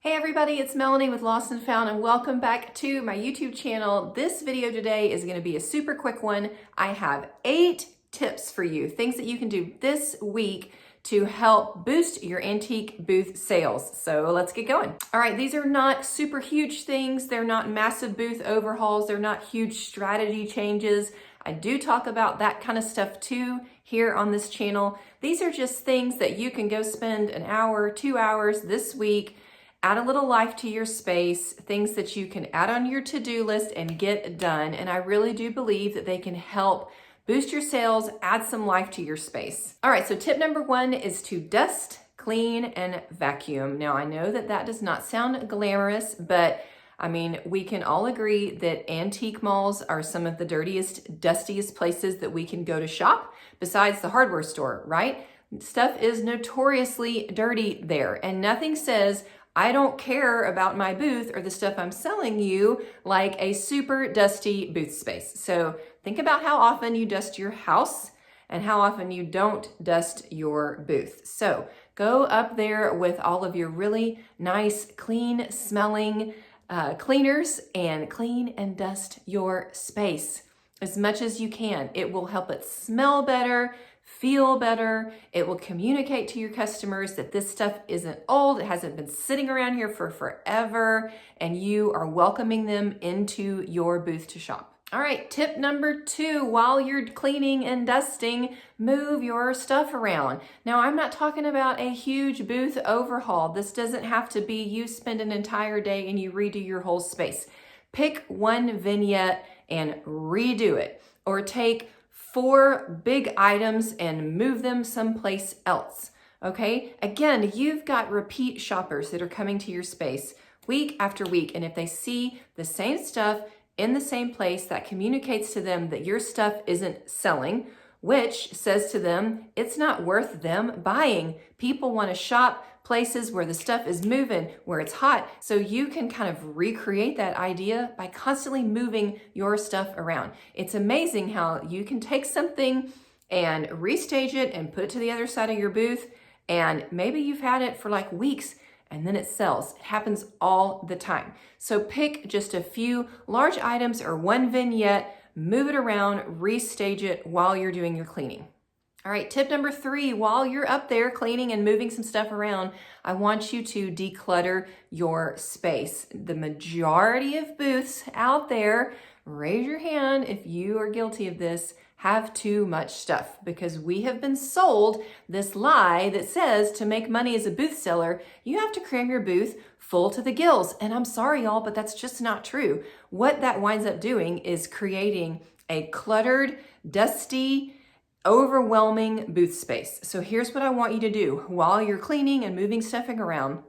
Hey everybody, it's Melanie with Lost and Found and welcome back to my YouTube channel. This video today is going to be a super quick one. I have 8 tips for you, things that you can do this week to help boost your antique booth sales. So let's get going. All right, these are not super huge things. They're not massive booth overhauls. They're not huge strategy changes. I do talk about that kind of stuff too here on this channel. These are just things that you can go spend an hour, 2 hours this week. Add a little life to your space, things that you can add on your to-do list and get done. And I really do believe that they can help boost your sales, add some life to your space. All right, so tip number 1 is to dust, clean, and vacuum. Now, I know that that does not sound glamorous, but I mean, we can all agree that antique malls are some of the dirtiest, dustiest places that we can go to shop besides the hardware store, right? Stuff is notoriously dirty there, and nothing says I don't care about my booth or the stuff I'm selling you like a super dusty booth space. So think about how often you dust your house and how often you don't dust your booth. So go up there with all of your really nice, clean smelling cleaners and clean and dust your space as much as you can. It will help it smell better, feel better. It will communicate to your customers that this stuff isn't old, it hasn't been sitting around here for forever, and you are welcoming them into your booth to shop. All right, tip number 2, while you're cleaning and dusting, move your stuff around. Now, I'm not talking about a huge booth overhaul. This doesn't have to be you spend an entire day and you redo your whole space. Pick one vignette and redo it, or take 4 big items and move them someplace else, okay? Again, you've got repeat shoppers that are coming to your space week after week, and if they see the same stuff in the same place, that communicates to them that your stuff isn't selling, which says to them it's not worth them buying. People want to shop places where the stuff is moving, where it's hot. So you can kind of recreate that idea by constantly moving your stuff around. It's amazing how you can take something and restage it and put it to the other side of your booth, and maybe you've had it for like weeks and then it sells. It happens all the time. So pick just a few large items or one vignette, move it around, restage it while you're doing your cleaning. All right, tip number 3, while you're up there cleaning and moving some stuff around, I want you to declutter your space. The majority of booths out there, raise your hand if you are guilty of this, have too much stuff, because we have been sold this lie that says to make money as a booth seller, you have to cram your booth full to the gills. And I'm sorry, y'all, but that's just not true. What that winds up doing is creating a cluttered, dusty, overwhelming booth space. So here's what I want you to do. While you're cleaning and moving stuffing around,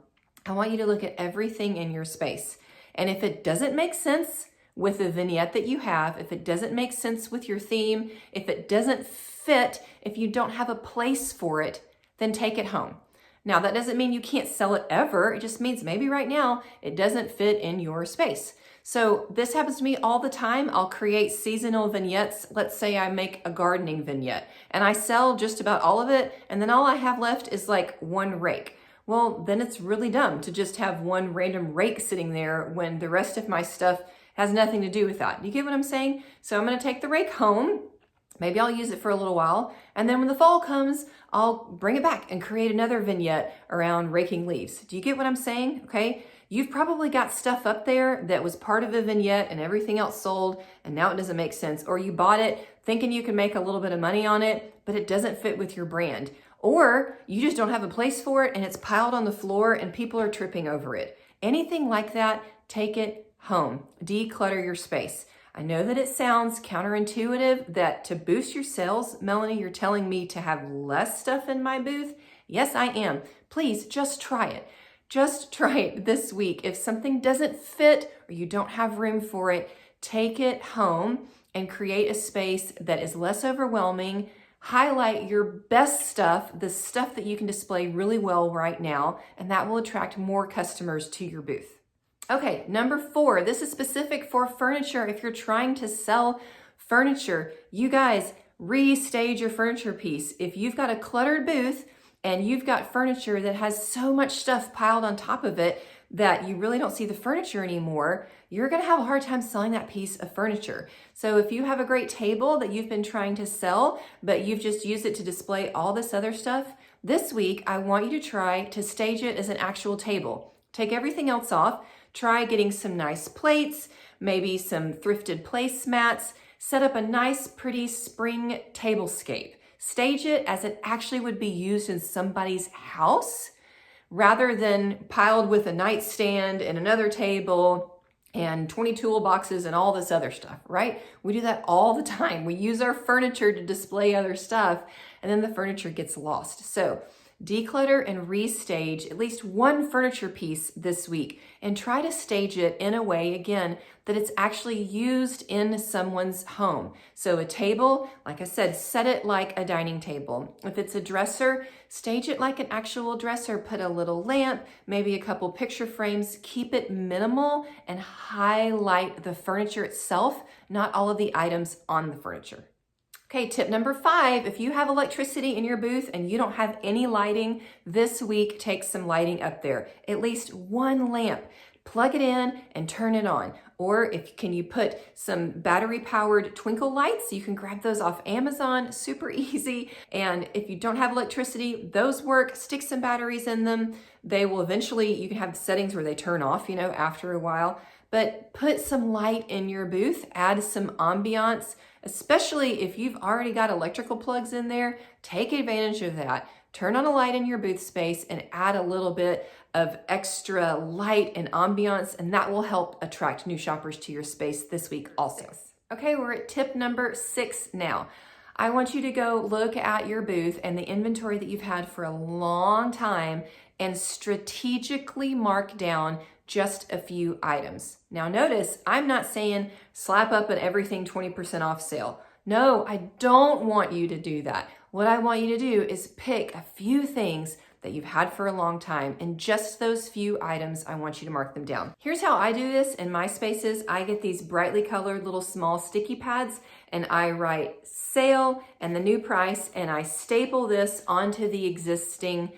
I want you to look at everything in your space. And if it doesn't make sense with the vignette that you have, if it doesn't make sense with your theme, if it doesn't fit, if you don't have a place for it, then take it home. Now, that doesn't mean you can't sell it ever. It just means maybe right now it doesn't fit in your space. So this happens to me all the time. I'll create seasonal vignettes. Let's say I make a gardening vignette and I sell just about all of it, and then all I have left is like one rake. Well, then it's really dumb to just have one random rake sitting there when the rest of my stuff has nothing to do with that. You get what I'm saying? So I'm gonna take the rake home. Maybe I'll use it for a little while, and then when the fall comes, I'll bring it back and create another vignette around raking leaves. Do you get what I'm saying? Okay. You've probably got stuff up there that was part of a vignette and everything else sold, and now it doesn't make sense. Or you bought it thinking you can make a little bit of money on it, but it doesn't fit with your brand. Or you just don't have a place for it and it's piled on the floor and people are tripping over it. Anything like that, take it home. Declutter your space. I know that it sounds counterintuitive that to boost your sales, Melanie, you're telling me to have less stuff in my booth. Yes, I am. Please just try it. Just try it this week. If something doesn't fit or you don't have room for it, take it home and create a space that is less overwhelming. Highlight your best stuff, the stuff that you can display really well right now, and that will attract more customers to your booth. Okay, number 4, this is specific for furniture. If you're trying to sell furniture, you guys restage your furniture piece. If you've got a cluttered booth and you've got furniture that has so much stuff piled on top of it, that you really don't see the furniture anymore, you're gonna have a hard time selling that piece of furniture. So if you have a great table that you've been trying to sell, but you've just used it to display all this other stuff, this week I want you to try to stage it as an actual table. Take everything else off, try getting some nice plates, maybe some thrifted placemats, set up a nice pretty spring tablescape. Stage it as it actually would be used in somebody's house rather than piled with a nightstand and another table and 20 toolboxes and all this other stuff, right? We do that all the time. We use our furniture to display other stuff and then the furniture gets lost. So declutter and restage at least one furniture piece this week and try to stage it in a way, again, that it's actually used in someone's home. So a table, like I said, set it like a dining table. If it's a dresser, stage it like an actual dresser. Put a little lamp, maybe a couple picture frames. Keep it minimal and highlight the furniture itself, not all of the items on the furniture. Okay, tip number 5, if you have electricity in your booth and you don't have any lighting, this week take some lighting up there. At least one lamp. Plug it in and turn it on. Or can you put some battery powered twinkle lights? You can grab those off Amazon, super easy. And if you don't have electricity, those work. Stick some batteries in them. They will eventually, you can have settings where they turn off, after a while. But put some light in your booth, add some ambiance, especially if you've already got electrical plugs in there. Take advantage of that. Turn on a light in your booth space and add a little bit of extra light and ambiance, and that will help attract new shoppers to your space this week also. Okay, we're at tip number 6 now. I want you to go look at your booth and the inventory that you've had for a long time and strategically mark down just a few items. Now notice, I'm not saying slap up an everything 20% off sale. No, I don't want you to do that. What I want you to do is pick a few things that you've had for a long time, and just those few items, I want you to mark them down. Here's how I do this in my spaces. I get these brightly colored little small sticky pads and I write sale and the new price, and I staple this onto the existing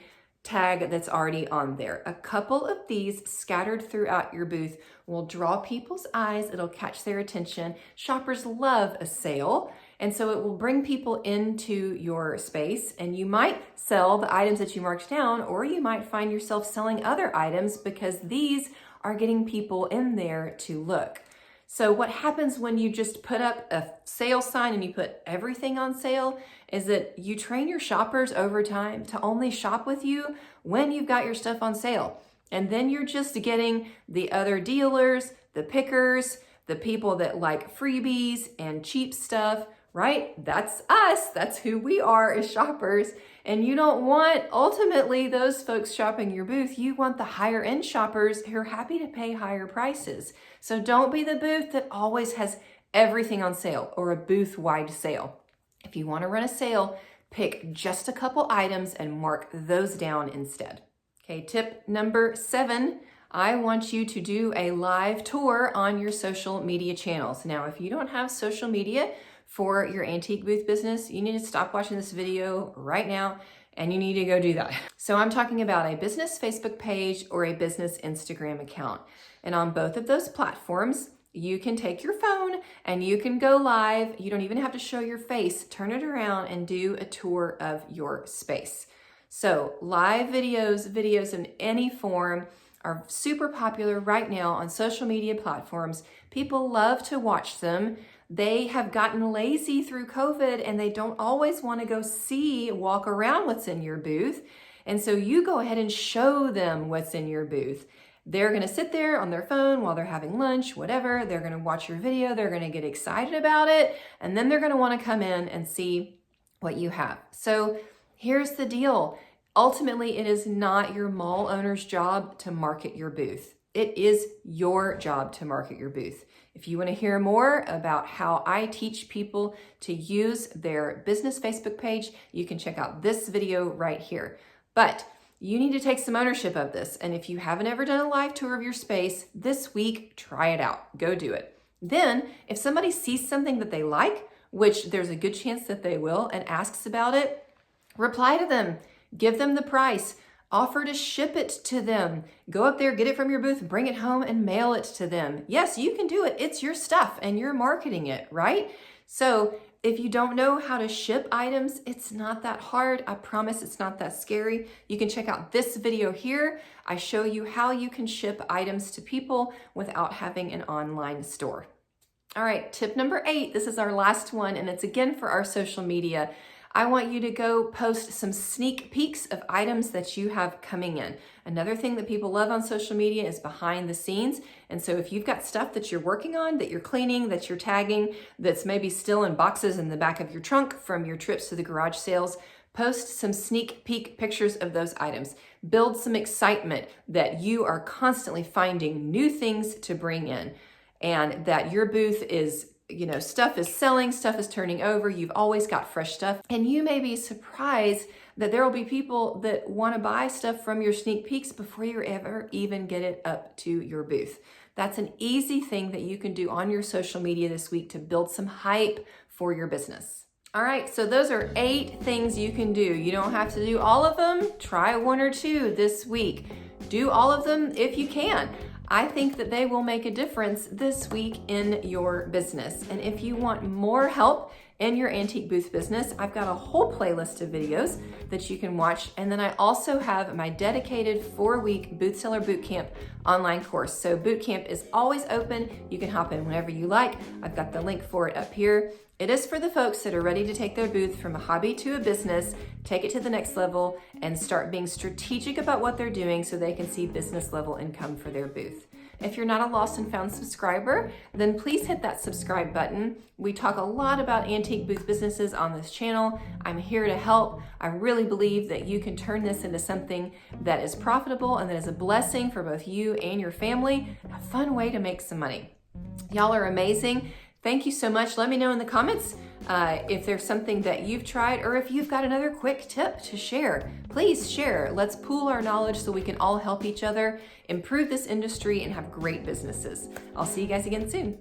tag that's already on there. A couple of these scattered throughout your booth will draw people's eyes. It'll catch their attention. Shoppers love a sale, and so it will bring people into your space, and you might sell the items that you marked down, or you might find yourself selling other items because these are getting people in there to look. So what happens when you just put up a sale sign and you put everything on sale is that you train your shoppers over time to only shop with you when you've got your stuff on sale. And then you're just getting the other dealers, the pickers, the people that like freebies and cheap stuff, right? That's us. That's who we are as shoppers. And you don't want ultimately those folks shopping your booth. You want the higher end shoppers who are happy to pay higher prices. So don't be the booth that always has everything on sale or a booth wide sale. If you want to run a sale, pick just a couple items and mark those down instead. Okay, tip number 7. I want you to do a live tour on your social media channels. Now, if you don't have social media for your antique booth business, you need to stop watching this video right now and you need to go do that. So I'm talking about a business Facebook page or a business Instagram account. And on both of those platforms, you can take your phone and you can go live. You don't even have to show your face. Turn it around and do a tour of your space. So live videos in any form are super popular right now on social media platforms. People love to watch them. They have gotten lazy through COVID and they don't always want to go walk around what's in your booth. And so you go ahead and show them what's in your booth. They're going to sit there on their phone while they're having lunch, whatever. They're going to watch your video. They're going to get excited about it. And then they're going to want to come in and see what you have. So here's the deal. Ultimately, it is not your mall owner's job to market your booth. It is your job to market your booth. If you want to hear more about how I teach people to use their business Facebook page, you can check out this video right here. But you need to take some ownership of this. And if you haven't ever done a live tour of your space this week, try it out. Go do it. Then, if somebody sees something that they like, which there's a good chance that they will, and asks about it, reply to them. Give them the price. Offer to ship it to them. Go up there, get it from your booth, bring it home and mail it to them. Yes, you can do it. It's your stuff and you're marketing it, right? So if you don't know how to ship items, it's not that hard. I promise it's not that scary. You can check out this video here. I show you how you can ship items to people without having an online store. All right, tip number 8. This is our last one, and it's again for our social media. I want you to go post some sneak peeks of items that you have coming in. Another thing that people love on social media is behind the scenes. And so if you've got stuff that you're working on, that you're cleaning, that you're tagging, that's maybe still in boxes in the back of your trunk from your trips to the garage sales, post some sneak peek pictures of those items. Build some excitement that you are constantly finding new things to bring in and that your booth is, stuff is selling, stuff is turning over, you've always got fresh stuff. And you may be surprised that there will be people that want to buy stuff from your sneak peeks before you ever even get it up to your booth. That's an easy thing that you can do on your social media this week to build some hype for your business. All right, so those are 8 things you can do. You don't have to do all of them. Try 1 or 2 this week. Do all of them if you can. I think that they will make a difference this week in your business. And if you want more help in your antique booth business, I've got a whole playlist of videos that you can watch. And then I also have my dedicated 4-week Booth Seller Bootcamp online course. So Bootcamp is always open. You can hop in whenever you like. I've got the link for it up here. It is for the folks that are ready to take their booth from a hobby to a business, take it to the next level, and start being strategic about what they're doing so they can see business level income for their booth. If you're not a Lost and Found subscriber, then please hit that subscribe button. We talk a lot about antique booth businesses on this channel. I'm here to help. I really believe that you can turn this into something that is profitable and that is a blessing for both you and your family, and a fun way to make some money. Y'all are amazing. Thank you so much. Let me know in the comments if there's something that you've tried or if you've got another quick tip to share. Please share. Let's pool our knowledge so we can all help each other improve this industry and have great businesses. I'll see you guys again soon.